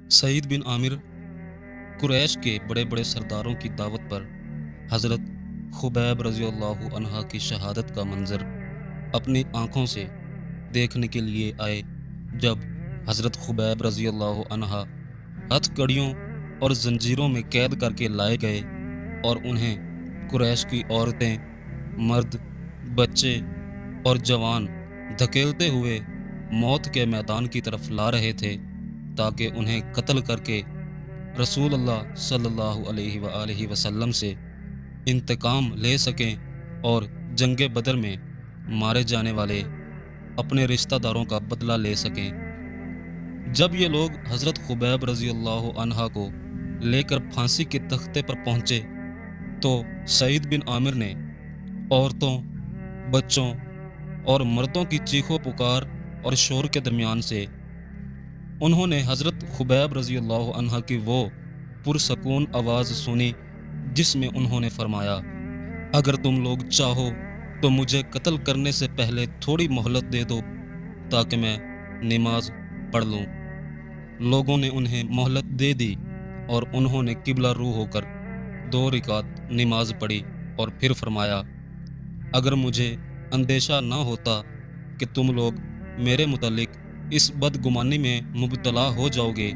सईद बिन आमिर कुरैश के बड़े बड़े सरदारों की दावत पर हज़रत खुबैब रज़ियल्लाहु अन्हा की शहादत का मंज़र अपनी आँखों से देखने के लिए आए। जब हज़रत खुबैब रज़ियल्लाहु अन्हा हथकड़ियों और जंजीरों में कैद करके लाए गए और उन्हें कुरैश की औरतें, मर्द, बच्चे और जवान धकेलते हुए मौत के मैदान की तरफ ला रहे थे ताकि उन्हें कत्ल करके रसूल अल्लाह सल्लल्लाहु अलैहि वआलिहि वसल्लम से इंतकाम ले सकें और जंग बदर में मारे जाने वाले अपने रिश्तेदारों का बदला ले सकें। जब ये लोग हज़रत खुबैब रज़ियल्लाहु अन्हा को लेकर फांसी के तख्ते पर पहुँचे तो सईद बिन आमिर ने औरतों, बच्चों और मर्दों की चीखों पुकार और शोर के दरमियान से उन्होंने हज़रत खुबैब रज़ियल्लाहु अन्हा की वो पुरसकून आवाज़ सुनी जिसमें उन्होंने फरमाया, अगर तुम लोग चाहो तो मुझे कत्ल करने से पहले थोड़ी मोहलत दे दो ताकि मैं नमाज पढ़ लूँ। लोगों ने उन्हें मोहलत दे दी और उन्होंने किबला रू होकर 2 रिकात नमाज पढ़ी और फिर फरमाया, अगर मुझे अंदेशा ना होता कि तुम लोग मेरे मुतालिक इस बदगुमानी में मुब्तला हो जाओगे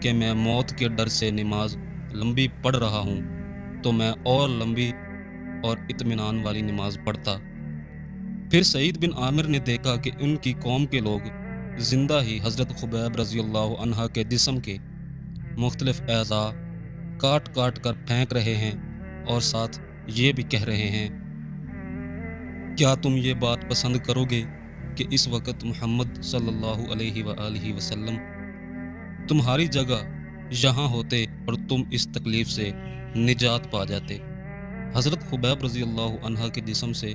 कि मैं मौत के डर से नमाज लंबी पढ़ रहा हूँ तो मैं और लंबी और इत्मीनान वाली नमाज पढ़ता। फिर सईद बिन आमिर ने देखा कि उनकी कौम के लोग जिंदा ही हज़रत खुबैब रज़ियल्लाहु अन्हा के जिस्म के मुख्तलिफ अज़ा काट काट कर फेंक रहे हैं और साथ ये भी कह रहे हैं, क्या तुम ये बात पसंद करोगे कि इस वक्त मोहम्मद सल्लल्लाहु अलैहि वआलिहि वसल्लम तुम्हारी जगह यहाँ होते और तुम इस तकलीफ़ से निजात पा जाते। हज़रत खुबैब रज़ियल्लाहु अन्हा के जिस्म से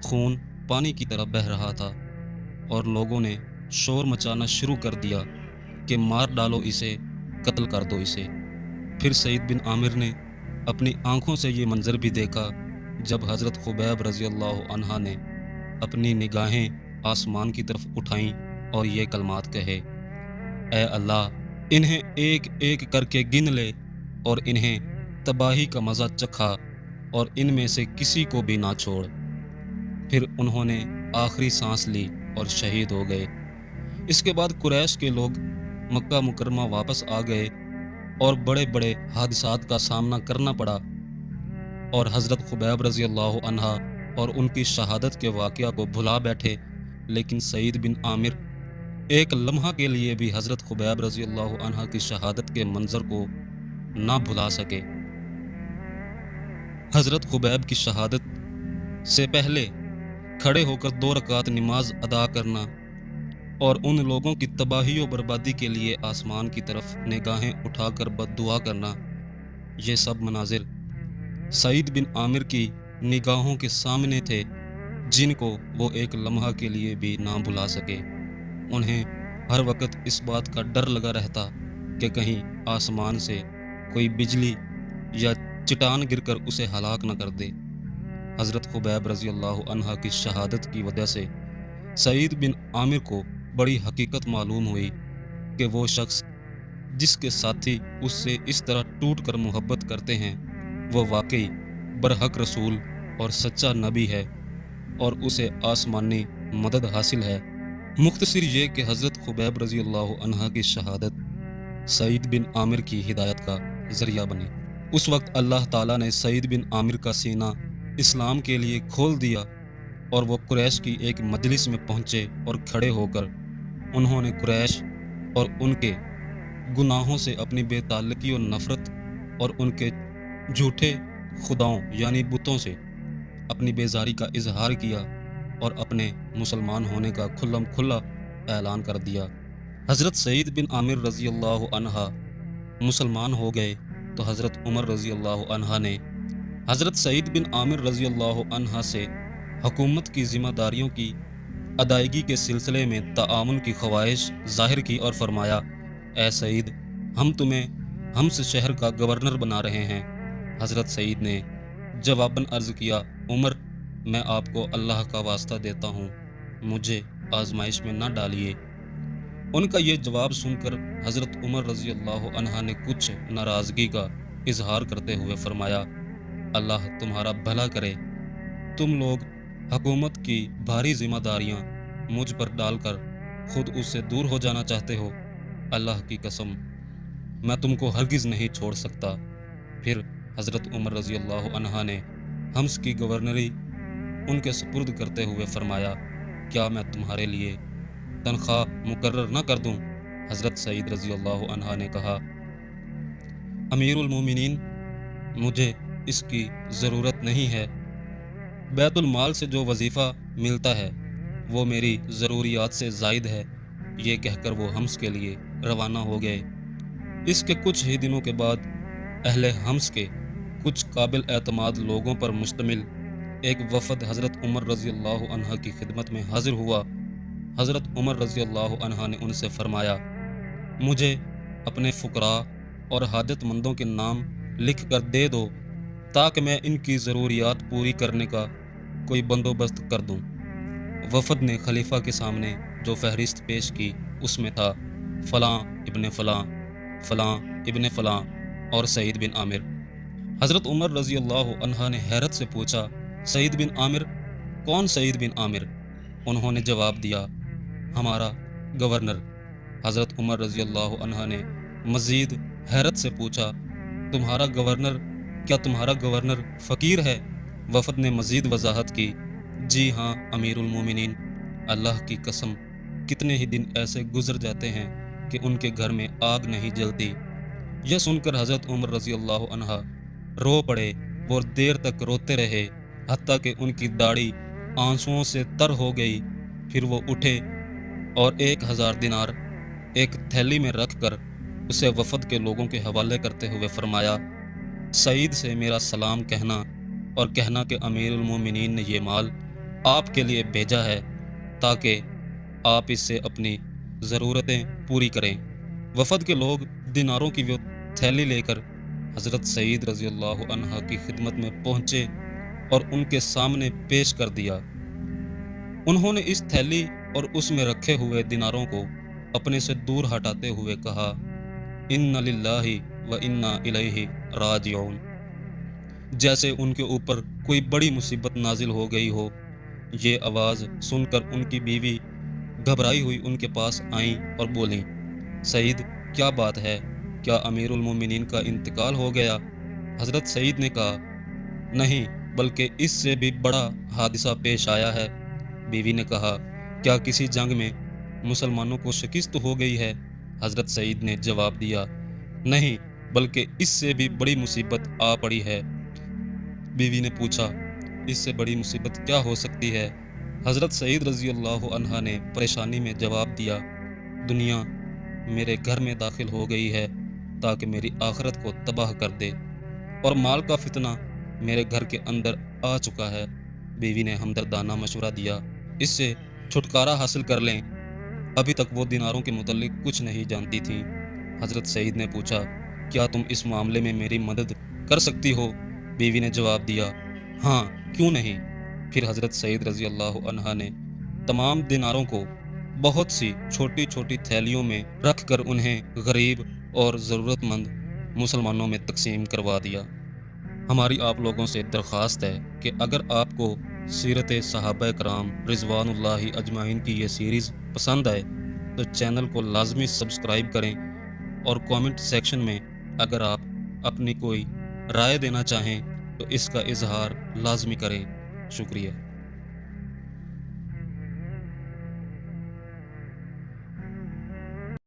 खून पानी की तरह बह रहा था और लोगों ने शोर मचाना शुरू कर दिया कि मार डालो इसे, कत्ल कर दो इसे। फिर सईद बिन आमिर ने अपनी आंखों से ये मंज़र भी देखा जब हज़रत खुबैब रज़ियल्लाहु अन्हा ने अपनी निगाहें आसमान की तरफ उठाईं और ये कलमात कहे, ऐ अल्लाह, इन्हें एक एक करके गिन ले और इन्हें तबाही का मज़ा चखा और इनमें से किसी को भी ना छोड़। फिर उन्होंने आखिरी सांस ली और शहीद हो गए। इसके बाद कुरैश के लोग मक्का मुकरमा वापस आ गए और बड़े बड़े हादसात का सामना करना पड़ा और हज़रत खुबैब रज़ियल्लाहु अन्हा और उनकी शहादत के वाक़या को भुला बैठे। लेकिन सईद बिन आमिर एक लम्हा के लिए भी हज़रत खुबैब रज़ियल्लाहु अन्हा की शहादत के मंज़र को ना भुला सके। हज़रत खुबैब की शहादत से पहले खड़े होकर 2 रकात नमाज अदा करना और उन लोगों की तबाही और बर्बादी के लिए आसमान की तरफ निगाहें उठाकर बद्दुआ करना, ये सब मनाजिर सईद बिन आमिर की निगाहों के सामने थे जिनको वो एक लम्हा के लिए भी ना भुला सके। उन्हें हर वक्त इस बात का डर लगा रहता कि कहीं आसमान से कोई बिजली या चट्टान गिरकर उसे हलाक न कर दे। हज़रत खुबैब रज़ियल्लाहु अन्हा की शहादत की वजह से सईद बिन आमिर को बड़ी हकीकत मालूम हुई कि वो शख्स जिसके साथी उससे इस तरह टूट कर मोहब्बत करते हैं वो वाकई बरहक रसूल और सच्चा नबी है और उसे आसमानी मदद हासिल है। मुख्तसर ये कि हज़रत खुबैब रज़ियल्लाहु अन्हा की शहादत सईद बिन आमिर की हिदायत का ज़रिया बनी। उस वक्त अल्लाह ताला ने सईद बिन आमिर का सीना इस्लाम के लिए खोल दिया और वो कुरैश की एक मजलिस में पहुँचे और खड़े होकर उन्होंने कुरैश और उनके गुनाहों से अपनी बेताल्लुकी और नफ़रत और उनके झूठे खुदाओं यानी बुतों से अपनी बेजारी का इजहार किया और अपने मुसलमान होने का खुल्लम खुल्ला ऐलान कर दिया। हज़रत सईद बिन आमिर रज़ियल्लाहु अन्हा मुसलमान हो गए तो हज़रत उमर रज़ियल्लाहु अन्हा ने हज़रत सईद बिन आमिर रज़ियल्लाहु अन्हा से हुकूमत की ज़िम्मेदारियों की अदायगी के सिलसिले में ताआवुन की ख्वाहिश ज़ाहिर की और फरमाया, ए सईद, हम तुम्हें हम्स शहर का गवर्नर बना रहे हैं। हज़रत सईद ने जवाबन अर्ज़ किया, उमर, मैं आपको अल्लाह का वास्ता देता हूँ, मुझे आजमाइश में न डालिए। ان کا یہ جواب سن کر حضرت عمر رضی اللہ عنہ نے کچھ ناراضگی کا اظہار کرتے ہوئے فرمایا، اللہ تمہارا بھلا کرے، تم لوگ حکومت کی بھاری ذمہ داریاں مجھ پر ڈال کر خود اس سے دور ہو جانا چاہتے ہو، اللہ کی قسم میں تم کو ہرگز نہیں چھوڑ سکتا۔ پھر حضرت عمر رضی اللہ عنہ نے حمص کی گورنری ان کے سپرد کرتے ہوئے فرمایا، کیا میں تمہارے لیے تنخواہ مقرر نہ کر دوں؟ حضرت سعید رضی اللہ عنہ نے کہا، امیر المومنین، مجھے اس کی ضرورت نہیں ہے، بیت المال سے جو وظیفہ ملتا ہے وہ میری ضروریات سے زائد ہے۔ یہ کہہ کر وہ حمص کے لیے روانہ ہو گئے۔ اس کے کچھ ہی دنوں کے بعد اہل حمص کے کچھ قابل اعتماد لوگوں پر مشتمل ایک وفد حضرت عمر رضی اللہ عنہ کی خدمت میں حاضر ہوا۔ حضرت عمر رضی اللہ عنہ نے ان سے فرمایا، مجھے اپنے فقراء اور حاجت مندوں کے نام لکھ کر دے دو تاکہ میں ان کی ضروریات پوری کرنے کا کوئی بندوبست کر دوں۔ وفد نے خلیفہ کے سامنے جو فہرست پیش کی اس میں تھا فلاں ابن فلاں، فلاں ابن فلاں اور سعید بن عامر۔ حضرت عمر رضی اللہ عنہ نے حیرت سے پوچھا، سعید بن عامر؟ کون سعید بن عامر؟ انہوں نے جواب دیا، ہمارا گورنر۔ حضرت عمر رضی اللہ عنہ نے مزید حیرت سے پوچھا، تمہارا گورنر؟ کیا تمہارا گورنر فقیر ہے؟ وفد نے مزید وضاحت کی، جی ہاں امیر المومنین، اللہ کی قسم کتنے ہی دن ایسے گزر جاتے ہیں کہ ان کے گھر میں آگ نہیں جلتی۔ یہ سن کر حضرت عمر رضی اللہ عنہ رو پڑے اور دیر تک روتے رہے، حتیٰ کہ ان کی داڑھی آنسوؤں سے تر ہو گئی۔ پھر وہ اٹھے اور 1000 دینار ایک تھیلی میں رکھ کر اسے وفد کے لوگوں کے حوالے کرتے ہوئے فرمایا، سعید سے میرا سلام کہنا اور کہنا کہ امیر المومنین نے یہ مال آپ کے لیے بھیجا ہے تاکہ آپ اس سے اپنی ضرورتیں پوری کریں۔ وفد کے لوگ دیناروں کی وہ تھیلی لے کر حضرت سعید رضی اللہ عنہ کی خدمت میں پہنچے اور ان کے سامنے پیش کر دیا۔ انہوں نے اس تھیلی اور اس میں رکھے ہوئے دیناروں کو اپنے سے دور ہٹاتے ہوئے کہا، ان للہ و انا الیہ راجعون، جیسے ان کے اوپر کوئی بڑی مصیبت نازل ہو گئی ہو۔ یہ آواز سن کر ان کی بیوی گھبرائی ہوئی ان کے پاس آئیں اور بولیں، سعید کیا بات ہے؟ کیا امیر المومنین کا انتقال ہو گیا؟ حضرت سعید نے کہا، نہیں بلکہ اس سے بھی بڑا حادثہ پیش آیا ہے۔ بیوی نے کہا، کیا کسی جنگ میں مسلمانوں کو شکست ہو گئی ہے؟ حضرت سعید نے جواب دیا، نہیں بلکہ اس سے بھی بڑی مصیبت آ پڑی ہے۔ بیوی نے پوچھا، اس سے بڑی مصیبت کیا ہو سکتی ہے؟ حضرت سعید رضی اللہ عنہ نے پریشانی میں جواب دیا، دنیا میرے گھر میں داخل ہو گئی ہے تاکہ میری آخرت کو تباہ کر دے، اور مال کا فتنہ میرے گھر کے اندر آ چکا ہے۔ بیوی نے ہمدردانہ مشورہ دیا، اس سے چھٹکارا حاصل کر لیں، ابھی تک وہ دیناروں کے متعلق کچھ نہیں جانتی تھیں۔ حضرت سعید نے پوچھا، کیا تم اس معاملے میں میری مدد کر سکتی ہو؟ بیوی نے جواب دیا، ہاں کیوں نہیں۔ پھر حضرت سعید رضی اللہ عنہ نے تمام دیناروں کو بہت سی چھوٹی چھوٹی تھیلیوں میں رکھ کر انہیں غریب اور ضرورت مند مسلمانوں میں تقسیم کروا دیا۔ ہماری آپ لوگوں سے درخواست ہے کہ اگر آپ کو سیرت صحابہ کرام رضوان اللہ اجمعین کی یہ سیریز پسند آئے تو چینل کو لازمی سبسکرائب کریں، اور کامنٹ سیکشن میں اگر آپ اپنی کوئی رائے دینا چاہیں تو اس کا اظہار لازمی کریں۔ شکریہ۔